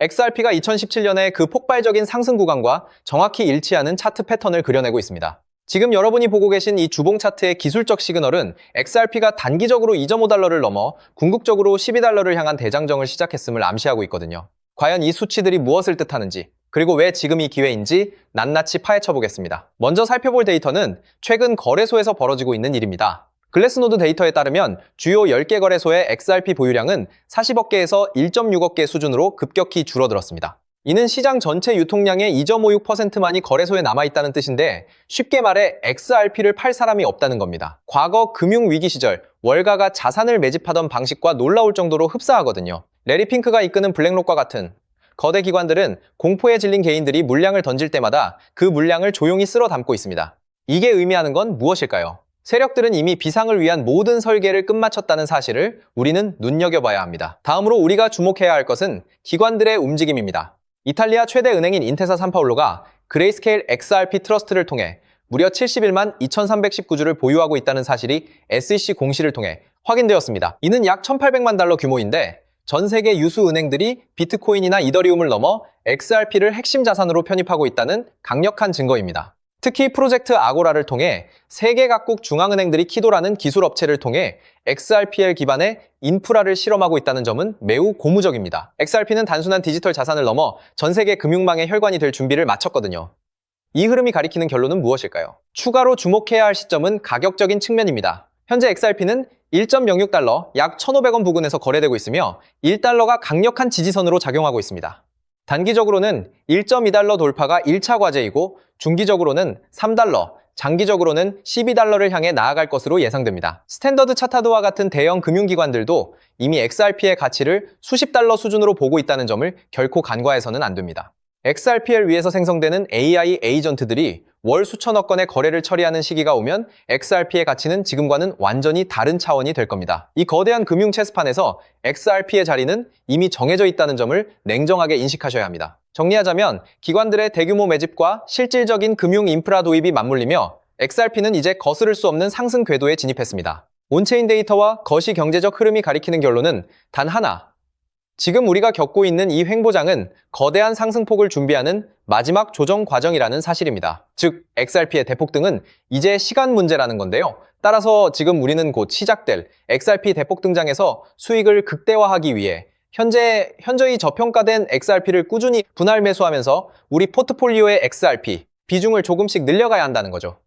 XRP가 2017년에 그 폭발적인 상승 구간과 정확히 일치하는 차트 패턴을 그려내고 있습니다. 지금 여러분이 보고 계신 이 주봉 차트의 기술적 시그널은 XRP가 단기적으로 2.5달러를 넘어 궁극적으로 12달러를 향한 대장정을 시작했음을 암시하고 있거든요. 과연 이 수치들이 무엇을 뜻하는지, 그리고 왜 지금 이 기회인지 낱낱이 파헤쳐 보겠습니다. 먼저 살펴볼 데이터는 최근 거래소에서 벌어지고 있는 일입니다. 글래스노드 데이터에 따르면 주요 10개 거래소의 XRP 보유량은 40억 개에서 1.6억 개 수준으로 급격히 줄어들었습니다. 이는 시장 전체 유통량의 2.56%만이 거래소에 남아있다는 뜻인데 쉽게 말해 XRP를 팔 사람이 없다는 겁니다. 과거 금융위기 시절 월가가 자산을 매집하던 방식과 놀라울 정도로 흡사하거든요. 레리 핑크가 이끄는 블랙록과 같은 거대 기관들은 공포에 질린 개인들이 물량을 던질 때마다 그 물량을 조용히 쓸어 담고 있습니다. 이게 의미하는 건 무엇일까요? 세력들은 이미 비상을 위한 모든 설계를 끝마쳤다는 사실을 우리는 눈여겨봐야 합니다. 다음으로 우리가 주목해야 할 것은 기관들의 움직임입니다. 이탈리아 최대 은행인 인테사 산파울로가 그레이스케일 XRP 트러스트를 통해 무려 71만 2319주를 보유하고 있다는 사실이 SEC 공시를 통해 확인되었습니다. 이는 약 1800만 달러 규모인데 전 세계 유수 은행들이 비트코인이나 이더리움을 넘어 XRP를 핵심 자산으로 편입하고 있다는 강력한 증거입니다. 특히 프로젝트 아고라를 통해 세계 각국 중앙은행들이 키도라는 기술업체를 통해 XRPL 기반의 인프라를 실험하고 있다는 점은 매우 고무적입니다. XRP는 단순한 디지털 자산을 넘어 전 세계 금융망의 혈관이 될 준비를 마쳤거든요. 이 흐름이 가리키는 결론은 무엇일까요? 추가로 주목해야 할 시점은 가격적인 측면입니다. 현재 XRP는 1.06달러, 약 1,500원 부근에서 거래되고 있으며 1달러가 강력한 지지선으로 작용하고 있습니다. 단기적으로는 1.2달러 돌파가 1차 과제이고 중기적으로는 3달러, 장기적으로는 12달러를 향해 나아갈 것으로 예상됩니다. 스탠더드 차타드와 같은 대형 금융기관들도 이미 XRP의 가치를 수십 달러 수준으로 보고 있다는 점을 결코 간과해서는 안 됩니다. XRP를 위해서 생성되는 AI 에이전트들이 월 수천억 건의 거래를 처리하는 시기가 오면 XRP의 가치는 지금과는 완전히 다른 차원이 될 겁니다. 이 거대한 금융 체스판에서 XRP의 자리는 이미 정해져 있다는 점을 냉정하게 인식하셔야 합니다. 정리하자면 기관들의 대규모 매집과 실질적인 금융 인프라 도입이 맞물리며 XRP는 이제 거스를 수 없는 상승 궤도에 진입했습니다. 온체인 데이터와 거시 경제적 흐름이 가리키는 결론은 단 하나. 지금 우리가 겪고 있는 이 횡보장은 거대한 상승폭을 준비하는 마지막 조정 과정이라는 사실입니다. 즉, XRP의 대폭등은 이제 시간 문제라는 건데요. 따라서 지금 우리는 곧 시작될 XRP 대폭 등장에서 수익을 극대화하기 위해 현저히 저평가된 XRP를 꾸준히 분할 매수하면서 우리 포트폴리오의 XRP 비중을 조금씩 늘려가야 한다는 거죠.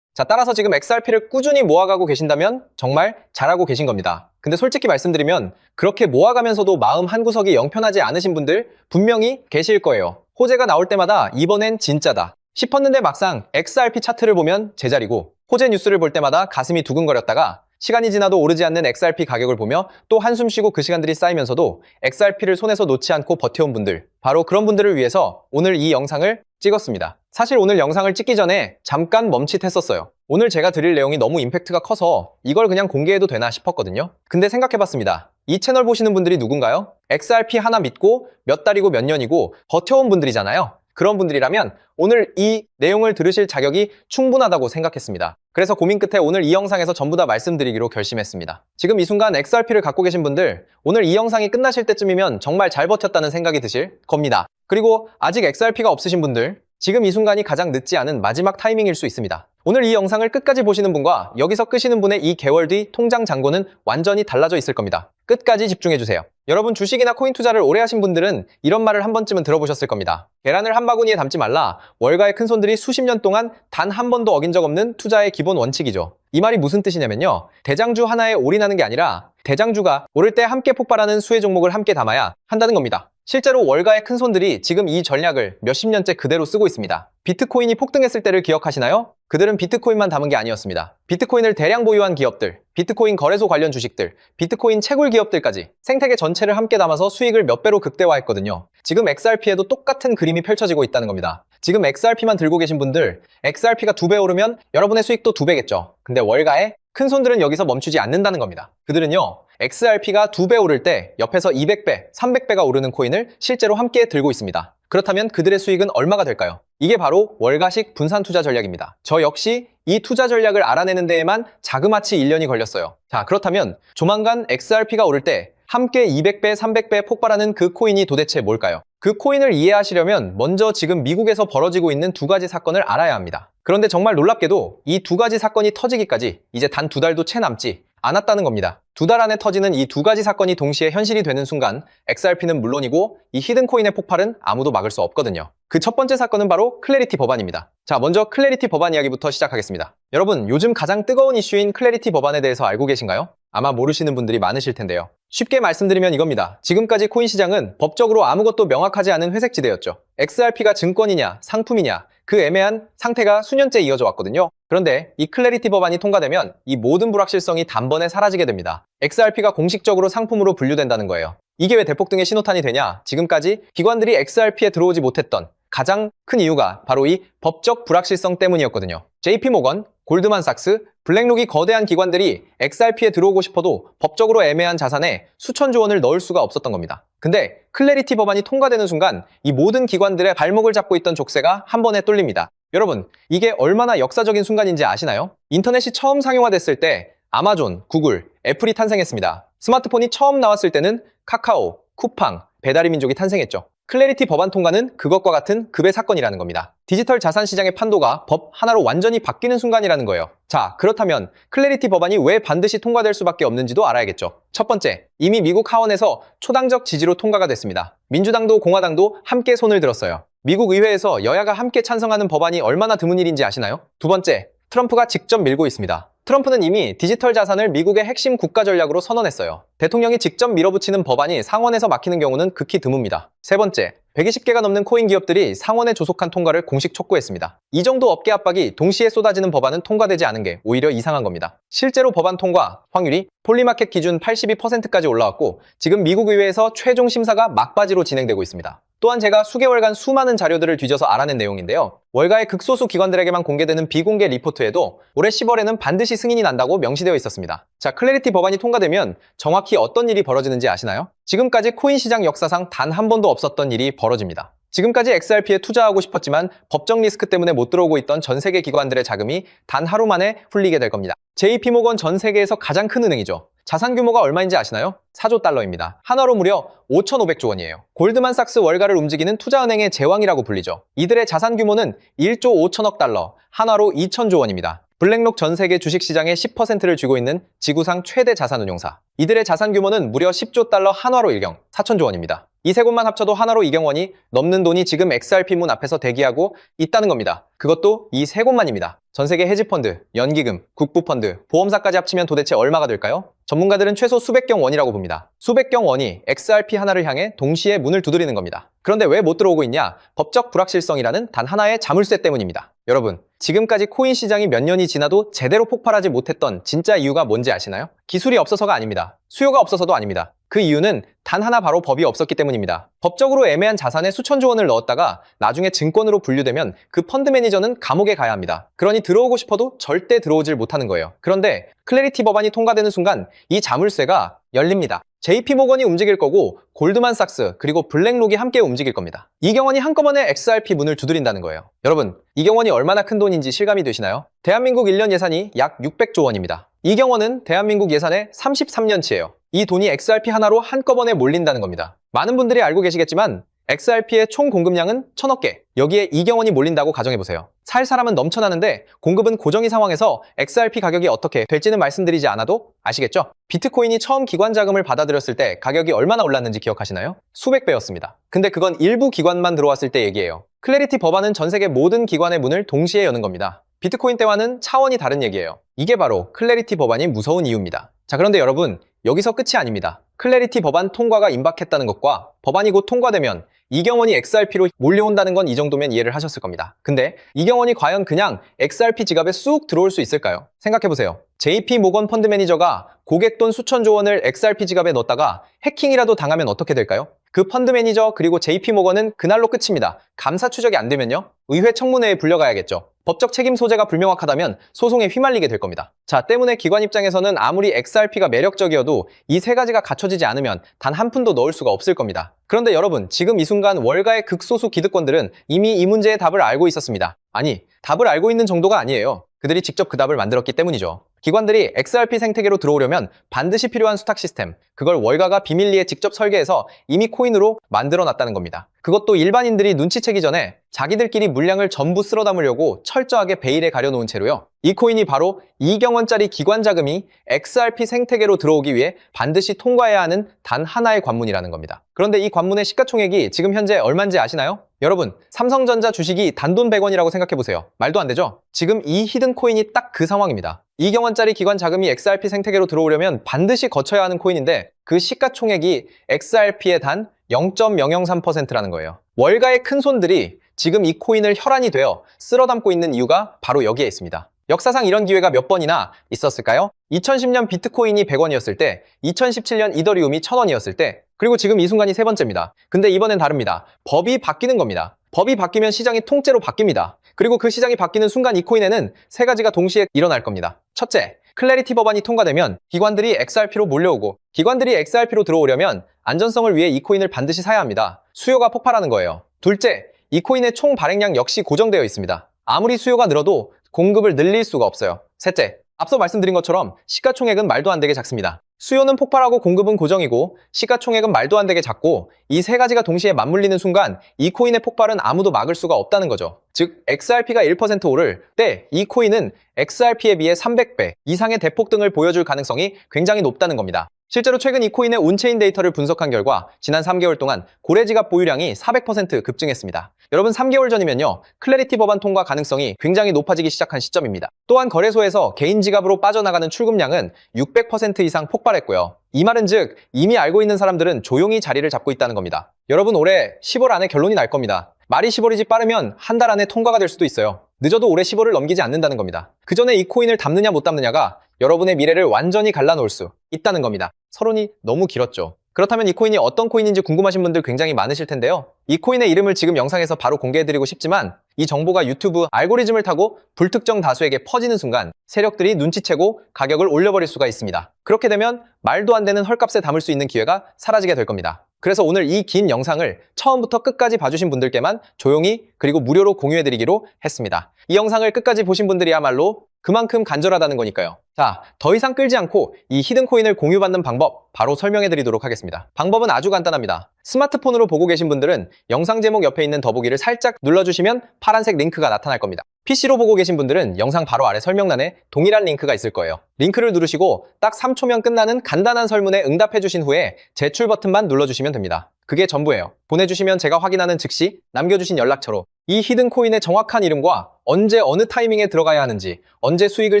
자, 따라서 지금 XRP를 꾸준히 모아가고 계신다면 정말 잘하고 계신 겁니다. 근데 솔직히 말씀드리면 그렇게 모아가면서도 마음 한구석이 영편하지 않으신 분들 분명히 계실 거예요. 호재가 나올 때마다 이번엔 진짜다 싶었는데 막상 XRP 차트를 보면 제자리고 호재 뉴스를 볼 때마다 가슴이 두근거렸다가 시간이 지나도 오르지 않는 XRP 가격을 보며 또 한숨 쉬고 그 시간들이 쌓이면서도 XRP를 손에서 놓지 않고 버텨온 분들, 바로 그런 분들을 위해서 오늘 이 영상을 찍었습니다. 사실 오늘 영상을 찍기 전에 잠깐 멈칫했었어요. 오늘 제가 드릴 내용이 너무 임팩트가 커서 이걸 그냥 공개해도 되나 싶었거든요. 근데 생각해봤습니다. 이 채널 보시는 분들이 누군가요? XRP 하나 믿고 몇 달이고 몇 년이고 버텨온 분들이잖아요. 그런 분들이라면 오늘 이 내용을 들으실 자격이 충분하다고 생각했습니다. 그래서 고민 끝에 오늘 이 영상에서 전부 다 말씀드리기로 결심했습니다. 지금 이 순간 XRP를 갖고 계신 분들, 오늘 이 영상이 끝나실 때쯤이면 정말 잘 버텼다는 생각이 드실 겁니다. 그리고 아직 XRP가 없으신 분들, 지금 이 순간이 가장 늦지 않은 마지막 타이밍일 수 있습니다. 오늘 이 영상을 끝까지 보시는 분과 여기서 끄시는 분의 이 개월 뒤 통장 잔고는 완전히 달라져 있을 겁니다. 끝까지 집중해주세요. 여러분 주식이나 코인 투자를 오래 하신 분들은 이런 말을 한 번쯤은 들어보셨을 겁니다. 계란을 한 바구니에 담지 말라. 월가의 큰손들이 수십 년 동안 단 한 번도 어긴 적 없는 투자의 기본 원칙이죠. 이 말이 무슨 뜻이냐면요. 대장주 하나에 올인하는 게 아니라 대장주가 오를 때 함께 폭발하는 수혜 종목을 함께 담아야 한다는 겁니다. 실제로 월가의 큰손들이 지금 이 전략을 몇십 년째 그대로 쓰고 있습니다. 비트코인이 폭등했을 때를 기억하시나요? 그들은 비트코인만 담은 게 아니었습니다. 비트코인을 대량 보유한 기업들, 비트코인 거래소 관련 주식들, 비트코인 채굴 기업들까지 생태계 전체를 함께 담아서 수익을 몇 배로 극대화했거든요. 지금 XRP에도 똑같은 그림이 펼쳐지고 있다는 겁니다. 지금 XRP만 들고 계신 분들, XRP가 2배 오르면 여러분의 수익도 2배겠죠. 근데 월가의 큰손들은 여기서 멈추지 않는다는 겁니다. 그들은요, XRP가 2배 오를 때 옆에서 200배, 300배가 오르는 코인을 실제로 함께 들고 있습니다. 그렇다면 그들의 수익은 얼마가 될까요? 이게 바로 월가식 분산 투자 전략입니다. 저 역시 이 투자 전략을 알아내는 데에만 자그마치 1년이 걸렸어요. 자, 그렇다면 조만간 XRP가 오를 때 함께 200배, 300배 폭발하는 그 코인이 도대체 뭘까요? 그 코인을 이해하시려면 먼저 지금 미국에서 벌어지고 있는 두 가지 사건을 알아야 합니다. 그런데 정말 놀랍게도 이 두 가지 사건이 터지기까지 이제 단 2달도 채 남지 않았다는 겁니다. 2달 안에 터지는 이 두 가지 사건이 동시에 현실이 되는 순간 XRP는 물론이고 이 히든코인의 폭발은 아무도 막을 수 없거든요. 그 첫 번째 사건은 바로 클래리티 법안입니다. 자, 먼저 클래리티 법안 이야기부터 시작하겠습니다. 여러분, 요즘 가장 뜨거운 이슈인 클래리티 법안에 대해서 알고 계신가요? 아마 모르시는 분들이 많으실 텐데요. 쉽게 말씀드리면 이겁니다. 지금까지 코인 시장은 법적으로 아무것도 명확하지 않은 회색지대였죠. XRP가 증권이냐, 상품이냐, 그 애매한 상태가 수년째 이어져 왔거든요. 그런데 이 클래리티 법안이 통과되면 이 모든 불확실성이 단번에 사라지게 됩니다. XRP가 공식적으로 상품으로 분류된다는 거예요. 이게 왜 대폭등의 신호탄이 되냐? 지금까지 기관들이 XRP에 들어오지 못했던 가장 큰 이유가 바로 이 법적 불확실성 때문이었거든요. JP모건, 골드만삭스, 블랙록이 거대한 기관들이 XRP에 들어오고 싶어도 법적으로 애매한 자산에 수천조 원을 넣을 수가 없었던 겁니다. 근데 클래리티 법안이 통과되는 순간 이 모든 기관들의 발목을 잡고 있던 족쇄가 한 번에 뚫립니다. 여러분, 이게 얼마나 역사적인 순간인지 아시나요? 인터넷이 처음 상용화됐을 때 아마존, 구글, 애플이 탄생했습니다. 스마트폰이 처음 나왔을 때는 카카오, 쿠팡, 배달의 민족이 탄생했죠. 클래리티 법안 통과는 그것과 같은 급의 사건이라는 겁니다. 디지털 자산 시장의 판도가 법 하나로 완전히 바뀌는 순간이라는 거예요. 자, 그렇다면 클래리티 법안이 왜 반드시 통과될 수밖에 없는지도 알아야겠죠. 첫 번째, 이미 미국 하원에서 초당적 지지로 통과가 됐습니다. 민주당도 공화당도 함께 손을 들었어요. 미국 의회에서 여야가 함께 찬성하는 법안이 얼마나 드문 일인지 아시나요? 두 번째, 트럼프가 직접 밀고 있습니다. 트럼프는 이미 디지털 자산을 미국의 핵심 국가 전략으로 선언했어요. 대통령이 직접 밀어붙이는 법안이 상원에서 막히는 경우는 극히 드뭅니다. 세 번째, 120개가 넘는 코인 기업들이 상원에 조속한 통과를 공식 촉구했습니다. 이 정도 업계 압박이 동시에 쏟아지는 법안은 통과되지 않은 게 오히려 이상한 겁니다. 실제로 법안 통과 확률이 폴리마켓 기준 82%까지 올라왔고 지금 미국 의회에서 최종 심사가 막바지로 진행되고 있습니다. 또한 제가 수개월간 수많은 자료들을 뒤져서 알아낸 내용인데요. 월가의 극소수 기관들에게만 공개되는 비공개 리포트에도 올해 10월에는 반드시 승인이 난다고 명시되어 있었습니다. 자, 클래리티 법안이 통과되면 정확히 어떤 일이 벌어지는지 아시나요? 지금까지 코인 시장 역사상 단 한 번도 없었던 일이 벌어집니다. 지금까지 XRP에 투자하고 싶었지만 법적 리스크 때문에 못 들어오고 있던 전 세계 기관들의 자금이 단 하루 만에 풀리게 될 겁니다. JP모건 전 세계에서 가장 큰 은행이죠. 자산 규모가 얼마인지 아시나요? 4조 달러입니다. 한화로 무려 5,500조 원이에요. 골드만삭스 월가를 움직이는 투자은행의 제왕이라고 불리죠. 이들의 자산 규모는 1조 5천억 달러, 한화로 2천조 원입니다. 블랙록 전 세계 주식시장의 10%를 쥐고 있는 지구상 최대 자산운용사. 이들의 자산 규모는 무려 10조 달러 한화로 일경, 4천조 원입니다. 이 세 곳만 합쳐도 한화로 2경 원이 넘는 돈이 지금 XRP 문 앞에서 대기하고 있다는 겁니다. 그것도 이 세 곳만입니다. 전 세계 헤지펀드, 연기금, 국부펀드, 보험사까지 합치면 도대체 얼마가 될까요? 전문가들은 최소 수백경 원이라고 봅니다. 수백경 원이 XRP 하나를 향해 동시에 문을 두드리는 겁니다. 그런데 왜 못 들어오고 있냐? 법적 불확실성이라는 단 하나의 자물쇠 때문입니다. 여러분, 지금까지 코인 시장이 몇 년이 지나도 제대로 폭발하지 못했던 진짜 이유가 뭔지 아시나요? 기술이 없어서가 아닙니다. 수요가 없어서도 아닙니다. 그 이유는 단 하나 바로 법이 없었기 때문입니다. 법적으로 애매한 자산에 수천조 원을 넣었다가 나중에 증권으로 분류되면 그 펀드 매니저는 감옥에 가야 합니다. 그러니 들어오고 싶어도 절대 들어오질 못하는 거예요. 그런데 클래리티 법안이 통과되는 순간 이 자물쇠가 열립니다. JP모건이 움직일 거고 골드만삭스 그리고 블랙록이 함께 움직일 겁니다. 이경원이 한꺼번에 XRP 문을 두드린다는 거예요. 여러분, 이경원이 얼마나 큰 돈인지 실감이 되시나요? 대한민국 1년 예산이 약 600조 원입니다. 이경원은 대한민국 예산의 33년치예요. 이 돈이 XRP 하나로 한꺼번에 몰린다는 겁니다. 많은 분들이 알고 계시겠지만 XRP의 총 공급량은 1000억 개. 여기에 이경원이 몰린다고 가정해보세요. 살 사람은 넘쳐나는데 공급은 고정인 상황에서 XRP 가격이 어떻게 될지는 말씀드리지 않아도 아시겠죠? 비트코인이 처음 기관 자금을 받아들였을 때 가격이 얼마나 올랐는지 기억하시나요? 수백 배였습니다. 근데 그건 일부 기관만 들어왔을 때 얘기예요. 클래리티 법안은 전 세계 모든 기관의 문을 동시에 여는 겁니다. 비트코인 때와는 차원이 다른 얘기예요. 이게 바로 클래리티 법안이 무서운 이유입니다. 자, 그런데 여러분, 여기서 끝이 아닙니다. 클래리티 법안 통과가 임박했다는 것과 법안이 곧 통과되면 이경원이 XRP로 몰려온다는 건 이 정도면 이해를 하셨을 겁니다. 근데 이경원이 과연 그냥 XRP 지갑에 쑥 들어올 수 있을까요? 생각해보세요. JP모건 펀드 매니저가 고객 돈 수천조 원을 XRP 지갑에 넣었다가 해킹이라도 당하면 어떻게 될까요? 그 펀드 매니저 그리고 JP모건은 그날로 끝입니다. 감사 추적이 안 되면요? 의회 청문회에 불려가야겠죠. 법적 책임 소재가 불명확하다면 소송에 휘말리게 될 겁니다. 자, 때문에 기관 입장에서는 아무리 XRP가 매력적이어도 이 세 가지가 갖춰지지 않으면 단 한 푼도 넣을 수가 없을 겁니다. 그런데 여러분, 지금 이 순간 월가의 극소수 기득권들은 이미 이 문제의 답을 알고 있었습니다. 아니, 답을 알고 있는 정도가 아니에요. 그들이 직접 그 답을 만들었기 때문이죠. 기관들이 XRP 생태계로 들어오려면 반드시 필요한 수탁 시스템, 그걸 월가가 비밀리에 직접 설계해서 이미 코인으로 만들어 놨다는 겁니다. 그것도 일반인들이 눈치채기 전에 자기들끼리 물량을 전부 쓸어 담으려고 철저하게 베일에 가려놓은 채로요. 이 코인이 바로 2경원짜리 기관 자금이 XRP 생태계로 들어오기 위해 반드시 통과해야 하는 단 하나의 관문이라는 겁니다. 그런데 이 관문의 시가총액이 지금 현재 얼마인지 아시나요? 여러분, 삼성전자 주식이 단돈 100원이라고 생각해보세요. 말도 안 되죠? 지금 이 히든 코인이 딱 그 상황입니다. 2경원짜리 기관 자금이 XRP 생태계로 들어오려면 반드시 거쳐야 하는 코인인데 그 시가총액이 XRP의 단 0.003%라는 거예요. 월가의 큰 손들이 지금 이 코인을 혈안이 되어 쓸어 담고 있는 이유가 바로 여기에 있습니다. 역사상 이런 기회가 몇 번이나 있었을까요? 2010년 비트코인이 100원이었을 때, 2017년 이더리움이 1000원이었을 때, 그리고 지금 이 순간이 세 번째입니다. 근데 이번엔 다릅니다. 법이 바뀌는 겁니다. 법이 바뀌면 시장이 통째로 바뀝니다. 그리고 그 시장이 바뀌는 순간 이 코인에는 세 가지가 동시에 일어날 겁니다. 첫째, 클래리티 법안이 통과되면 기관들이 XRP로 몰려오고, 기관들이 XRP로 들어오려면 안전성을 위해 이 코인을 반드시 사야 합니다. 수요가 폭발하는 거예요. 둘째, 이 코인의 총 발행량 역시 고정되어 있습니다. 아무리 수요가 늘어도 공급을 늘릴 수가 없어요. 셋째, 앞서 말씀드린 것처럼 시가총액은 말도 안 되게 작습니다. 수요는 폭발하고 공급은 고정이고 시가총액은 말도 안 되게 작고 이 세 가지가 동시에 맞물리는 순간 이 코인의 폭발은 아무도 막을 수가 없다는 거죠. 즉 XRP가 1% 오를 때 이 코인은 XRP에 비해 300배 이상의 대폭등을 보여줄 가능성이 굉장히 높다는 겁니다. 실제로 최근 이 코인의 온체인 데이터를 분석한 결과 지난 3개월 동안 고래지갑 보유량이 400% 급증했습니다. 여러분 3개월 전이면요. 클래리티 법안 통과 가능성이 굉장히 높아지기 시작한 시점입니다. 또한 거래소에서 개인 지갑으로 빠져나가는 출금량은 600% 이상 폭발했고요. 이 말은 즉 이미 알고 있는 사람들은 조용히 자리를 잡고 있다는 겁니다. 여러분 올해 10월 안에 결론이 날 겁니다. 말이 10월이지 빠르면 한 달 안에 통과가 될 수도 있어요. 늦어도 올해 10월을 넘기지 않는다는 겁니다. 그 전에 이 코인을 담느냐 못 담느냐가 여러분의 미래를 완전히 갈라놓을 수 있다는 겁니다. 서론이 너무 길었죠. 그렇다면 이 코인이 어떤 코인인지 궁금하신 분들 굉장히 많으실 텐데요. 이 코인의 이름을 지금 영상에서 바로 공개해드리고 싶지만 이 정보가 유튜브 알고리즘을 타고 불특정 다수에게 퍼지는 순간 세력들이 눈치채고 가격을 올려버릴 수가 있습니다. 그렇게 되면 말도 안 되는 헐값에 담을 수 있는 기회가 사라지게 될 겁니다. 그래서 오늘 이 긴 영상을 처음부터 끝까지 봐주신 분들께만 조용히 그리고 무료로 공유해드리기로 했습니다. 이 영상을 끝까지 보신 분들이야말로 그만큼 간절하다는 거니까요. 자, 더 이상 끌지 않고 이 히든 코인을 공유받는 방법 바로 설명해 드리도록 하겠습니다. 방법은 아주 간단합니다. 스마트폰으로 보고 계신 분들은 영상 제목 옆에 있는 더보기를 살짝 눌러주시면 파란색 링크가 나타날 겁니다. PC로 보고 계신 분들은 영상 바로 아래 설명란에 동일한 링크가 있을 거예요. 링크를 누르시고 딱 3초면 끝나는 간단한 설문에 응답해 주신 후에 제출 버튼만 눌러주시면 됩니다. 그게 전부예요. 보내주시면 제가 확인하는 즉시 남겨주신 연락처로 이 히든 코인의 정확한 이름과 언제 어느 타이밍에 들어가야 하는지, 언제 수익을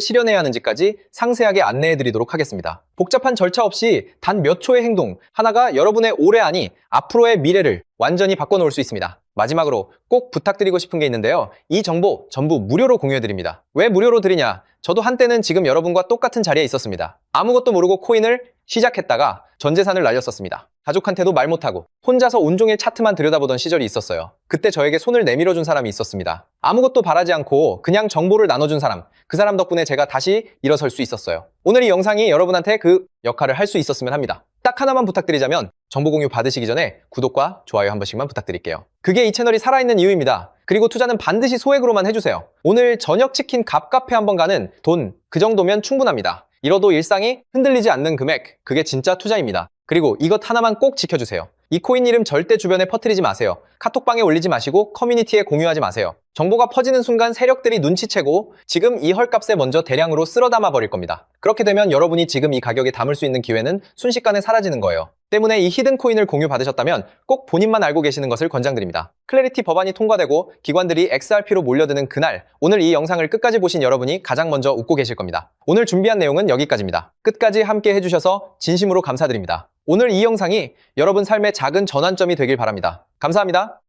실현해야 하는지까지 상세하게 안내해 드리도록 하겠습니다. 복잡한 절차 없이 단 몇 초의 행동 하나가 여러분의 올해 아니 앞으로의 미래를 완전히 바꿔놓을 수 있습니다. 마지막으로 꼭 부탁드리고 싶은 게 있는데요. 이 정보 전부 무료로 공유해드립니다. 왜 무료로 드리냐? 저도 한때는 지금 여러분과 똑같은 자리에 있었습니다. 아무것도 모르고 코인을 시작했다가 전 재산을 날렸었습니다. 가족한테도 말 못하고 혼자서 온종일 차트만 들여다보던 시절이 있었어요. 그때 저에게 손을 내밀어준 사람이 있었습니다. 아무것도 바라지 않고 그냥 정보를 나눠준 사람, 그 사람 덕분에 제가 다시 일어설 수 있었어요. 오늘 이 영상이 여러분한테 그 역할을 할 수 있었으면 합니다. 딱 하나만 부탁드리자면 정보 공유 받으시기 전에 구독과 좋아요 한 번씩만 부탁드릴게요. 그게 이 채널이 살아있는 이유입니다. 그리고 투자는 반드시 소액으로만 해주세요. 오늘 저녁 치킨 갑카페 한번 가는 돈 그 정도면 충분합니다. 이러도 일상이 흔들리지 않는 금액, 그게 진짜 투자입니다. 그리고 이것 하나만 꼭 지켜주세요. 이 코인 이름 절대 주변에 퍼뜨리지 마세요. 카톡방에 올리지 마시고 커뮤니티에 공유하지 마세요. 정보가 퍼지는 순간 세력들이 눈치채고 지금 이 헐값에 먼저 대량으로 쓸어 담아 버릴 겁니다. 그렇게 되면 여러분이 지금 이 가격에 담을 수 있는 기회는 순식간에 사라지는 거예요. 때문에 이 히든 코인을 공유받으셨다면 꼭 본인만 알고 계시는 것을 권장드립니다. 클래리티 법안이 통과되고 기관들이 XRP로 몰려드는 그날, 오늘 이 영상을 끝까지 보신 여러분이 가장 먼저 웃고 계실 겁니다. 오늘 준비한 내용은 여기까지입니다. 끝까지 함께 해주셔서 진심으로 감사드립니다. 오늘 이 영상이 여러분 삶의 작은 전환점이 되길 바랍니다. 감사합니다.